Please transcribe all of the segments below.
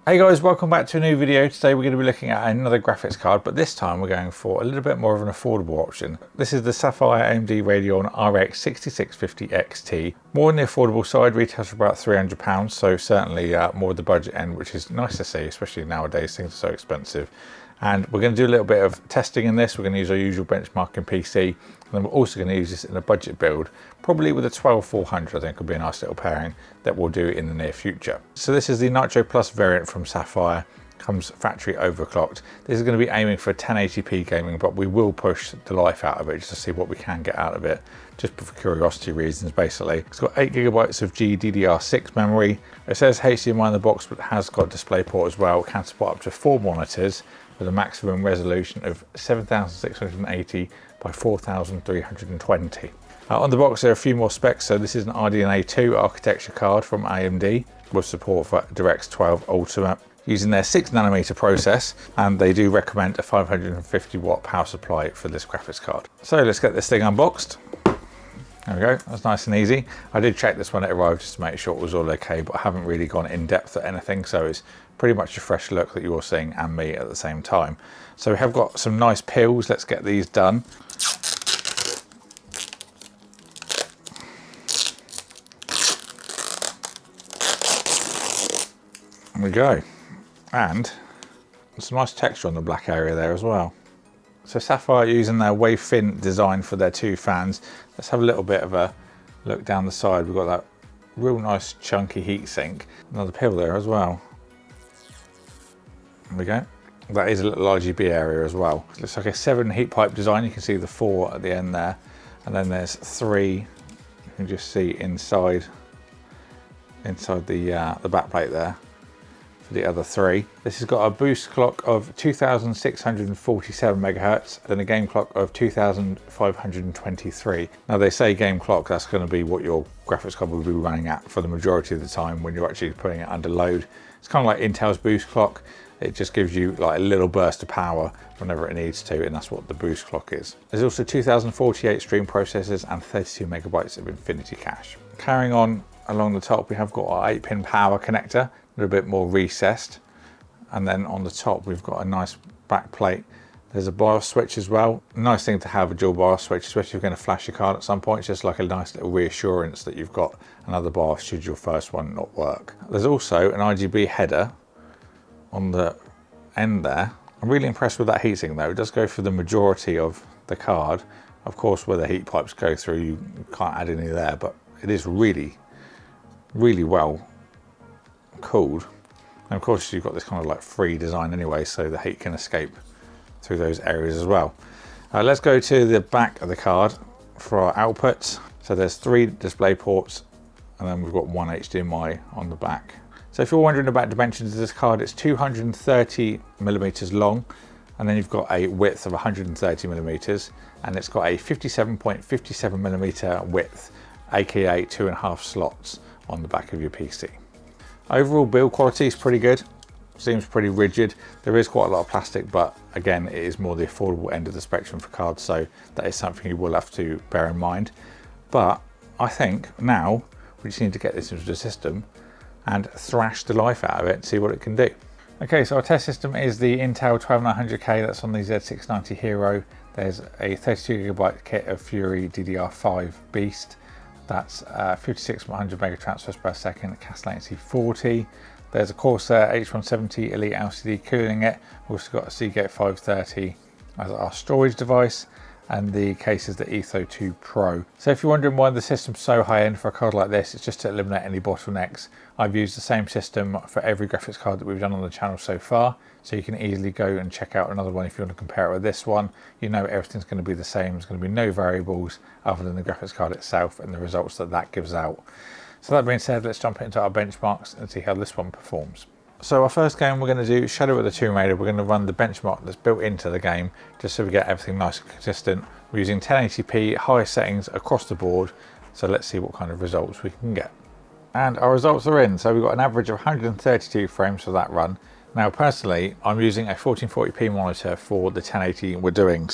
Hey guys, welcome back to a new video. Today we're going to be looking at another graphics card, but this time we're going for a little bit more of an affordable option. This is the Sapphire AMD Radeon RX 6650 XT. More on the affordable side, retails for about £300, so certainly more at the budget end, which is nice to see, especially nowadays things are so expensive. And we're going to do a little bit of testing in this. We're going to use our usual benchmarking PC, and then we're also going to use this in a budget build, probably with a 12400. I think would be a nice little pairing that we'll do in the near future. So this is the Nitro Plus variant from Sapphire. Comes factory overclocked. This is going to be aiming for 1080p gaming, but we will push the life out of it just to see what we can get out of it, just for curiosity reasons basically. It's got 8GB of GDDR6 memory. It says HDMI in the box, but it has got DisplayPort as well. It can support up to 4 monitors with a maximum resolution of 7680 by 4320. On the box there are a few more specs. So this is an RDNA 2 architecture card from AMD with support for DirectX 12 Ultimate, using their 6nm process, and they do recommend a 550 watt power supply for this graphics card. So let's get this thing unboxed. There we go, that's nice and easy. I did check this when it arrived just to make sure it was all okay, but I haven't really gone in depth at anything, so it's pretty much a fresh look that you're seeing and me at the same time. So we have got some nice peels. Let's get these done. There we go. And some nice texture on the black area there as well. So Sapphire using their wave fin design for their two fans. Let's have a little bit of a look down the side. We've got that real nice chunky heatsink. Another peel there as well. There we go. That is a little RGB area as well. It looks like a 7 heat pipe design. You can see the 4 at the end there. And then there's 3, you can just see inside the back plate there. The other 3. This has got a boost clock of 2647 megahertz and a game clock of 2523. Now they say game clock, that's going to be what your graphics card will be running at for the majority of the time when you're actually putting it under load. It's kind of like Intel's boost clock. It just gives you like a little burst of power whenever it needs to, and that's what the boost clock is. There's also 2048 stream processors and 32 megabytes of infinity cache. Carrying on along the top, we have got our 8-pin power connector, a little bit more recessed, and then on the top we've got a nice back plate. There's a BIOS switch as well. Nice thing to have a dual BIOS switch, especially if you're going to flash your card at some point. It's just like a nice little reassurance that you've got another BIOS should your first one not work. There's also an RGB header on the end there. I'm really impressed with that heatsink though. It does go for the majority of the card. Of course, where the heat pipes go through, you can't add any there, but it is really well cooled. And of course you've got this kind of like free design anyway, so the heat can escape through those areas as well. Let's go to the back of the card for our outputs. So there's 3 display ports, and then we've got 1 HDMI on the back. So if you're wondering about dimensions of this card, it's 230 millimeters long, and then you've got a width of 130 millimeters, and it's got a 57.57 millimeter width, aka 2.5 slots on the back of your PC. Overall build quality is pretty good, seems pretty rigid. There is quite a lot of plastic, but again, it is more the affordable end of the spectrum for cards, so that is something you will have to bear in mind. But I think now we just need to get this into the system and thrash the life out of it and see what it can do. Okay, so our test system is the Intel 12900K that's on the Z690 Hero. There's a 32GB kit of Fury DDR5 Beast. That's 5600 mega transfers per second, cast latency 40. There's a Corsair H170 Elite LCD cooling it. We've also got a Seagate 530 as our storage device, and the case is the Etho 2 Pro. So if you're wondering why the system's so high end for a card like this, it's just to eliminate any bottlenecks. I've used the same system for every graphics card that we've done on the channel so far, so you can easily go and check out another one if you want to compare it with this one. You know everything's going to be the same. There's going to be no variables other than the graphics card itself and the results that that gives out. So that being said, let's jump into our benchmarks and see how this one performs. So our first game we're going to do Shadow of the Tomb Raider. We're going to run the benchmark that's built into the game just so we get everything nice and consistent. We're using 1080p, high settings across the board. So let's see what kind of results we can get. And our results are in. So we've got an average of 132 frames for that run. Now personally, I'm using a 1440p monitor for the 1080 we're doing.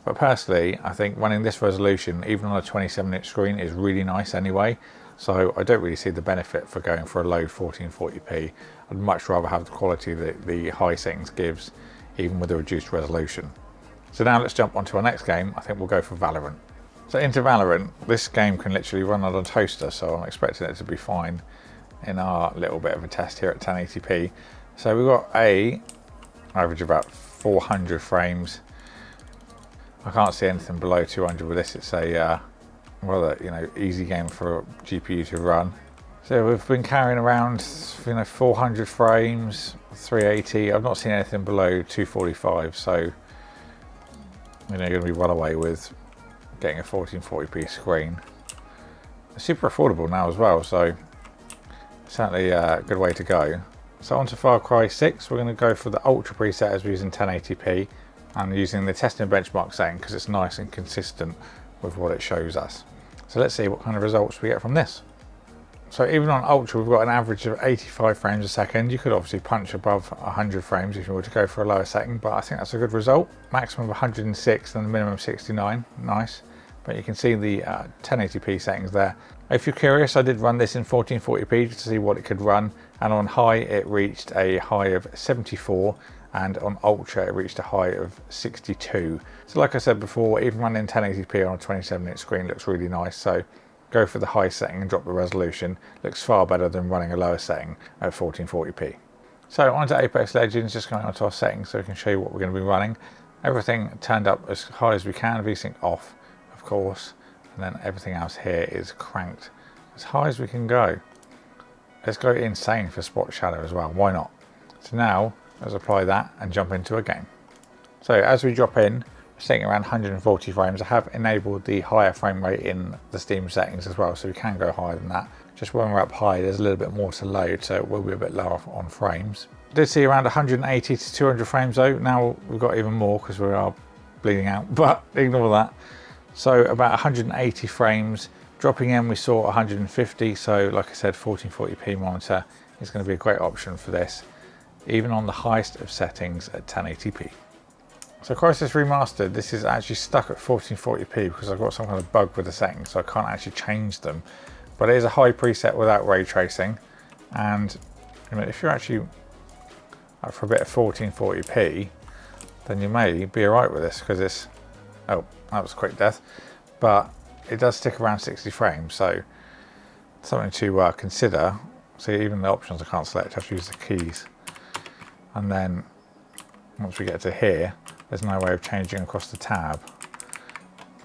But personally, I think running this resolution, even on a 27-inch screen, is really nice anyway. So I don't really see the benefit for going for a low 1440p. I'd much rather have the quality that the high settings gives, even with a reduced resolution. So now let's jump onto our next game. I think we'll go for Valorant. So into Valorant, this game can literally run on a toaster, so I'm expecting it to be fine in our little bit of a test here at 1080p. So we've got a average about 400 frames. I can't see anything below 200 with this. It's a rather easy game for a GPU to run. So we've been carrying around 400 frames, 380. I've not seen anything below 245, so you're going to be well away with getting a 1440p screen. It's super affordable now as well, so certainly a good way to go. So onto Far Cry 6, we're going to go for the Ultra preset as we're using 1080p and using the testing benchmark setting because it's nice and consistent with what it shows us. So let's see what kind of results we get from this. So even on Ultra, we've got an average of 85 frames a second. You could obviously punch above 100 frames if you were to go for a lower setting, but I think that's a good result. Maximum of 106 and the minimum 69, nice. But you can see the 1080p settings there. If you're curious, I did run this in 1440p to see what it could run, and on high it reached a high of 74, and on Ultra it reached a high of 62. So like I said before, even running 1080p on a 27-inch screen looks really nice, so go for the high setting and drop the resolution. Looks far better than running a lower setting at 1440p. So onto Apex Legends, just going onto our settings so we can show you what we're going to be running. Everything turned up as high as we can, VSync off of course, and then everything else here is cranked as high as we can go. Let's go insane for spot shadow as well, why not? So now let's apply that and jump into a game. So as we drop in, we're sitting around 140 frames. I have enabled the higher frame rate in the Steam settings as well, so we can go higher than that. Just when we're up high, there's a little bit more to load, so it will be a bit lower on frames. Did see around 180 to 200 frames though. Now we've got even more because we are bleeding out, but ignore that. So about 180 frames. Dropping in, we saw 150, so like I said, 1440p monitor is going to be a great option for this, even on the highest of settings at 1080p. So Crysis Remastered, this is actually stuck at 1440p because I've got some kind of bug with the settings, so I can't actually change them. But it is a high preset without ray tracing, and if you're actually up for a bit of 1440p, then you may be alright with this because it's, oh, that was a quick death, but it does stick around 60 frames, so something to consider. So even the options I can't select, I have to use the keys. And then once we get to here, there's no way of changing across the tab.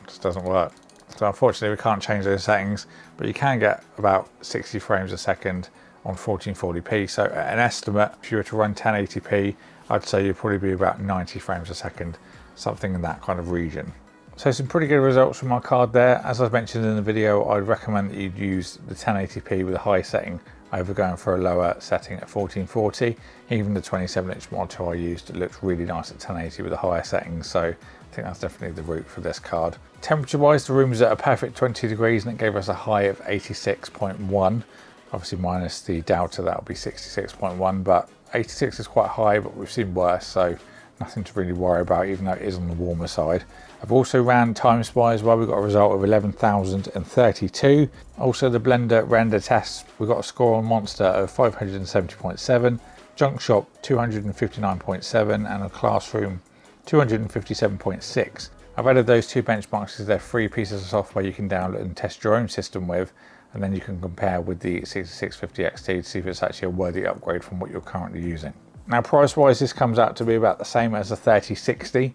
It just doesn't work. So unfortunately we can't change those settings, but you can get about 60 frames a second on 1440p. So at an estimate, if you were to run 1080p, I'd say you'd probably be about 90 frames a second, something in that kind of region. So some pretty good results from my card there. As I mentioned in the video, I'd recommend that you'd use the 1080p with a high setting over going for a lower setting at 1440. Even the 27-inch monitor I used looks really nice at 1080 with a higher setting, so I think that's definitely the route for this card. Temperature wise, the room was at a perfect 20 degrees and it gave us a high of 86.1. Obviously minus the delta, that would be 66.1, but 86 is quite high, but we've seen worse, so nothing to really worry about, even though it is on the warmer side. I've also ran time spy as well. We got a result of 11,032. Also the Blender render test, we got a score on Monster of 570.7, Junk Shop 259.7, and a Classroom 257.6. I've added those two benchmarks because they're free pieces of software you can download and test your own system with, and then you can compare with the 6650 XT to see if it's actually a worthy upgrade from what you're currently using. Now price wise, this comes out to be about the same as the 3060,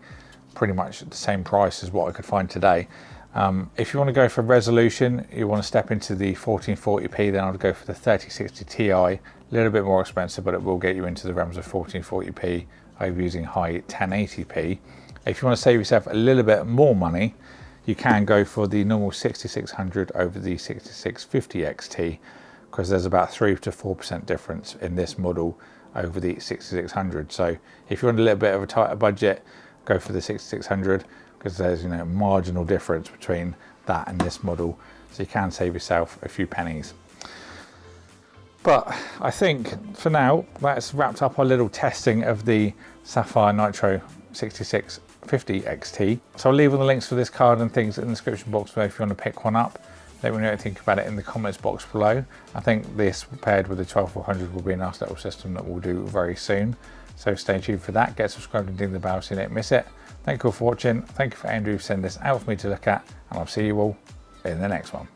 pretty much the same price as what I could find today. If you want to go for resolution, you want to step into the 1440p, then I'd go for the 3060 Ti, a little bit more expensive, but it will get you into the realms of 1440p over using high 1080p. If you want to save yourself a little bit more money, you can go for the normal 6600 over the 6650 XT, because there's about 3 to 4% difference in this model over the 6600. So if you want a little bit of a tighter budget, go for the 6600 because there's marginal difference between that and this model, so you can save yourself a few pennies. But I think for now that's wrapped up our little testing of the Sapphire NITRO 6650 XT. So I'll leave all the links for this card and things in the description box below if you want to pick one up. Let me know what you think about it in the comments box below. I think this paired with the 12400 will be a nice little system that we'll do very soon. So stay tuned for that. Get subscribed and ding the bell so you don't miss it. Thank you all for watching. Thank you for Andrew for sending this out for me to look at, and I'll see you all in the next one.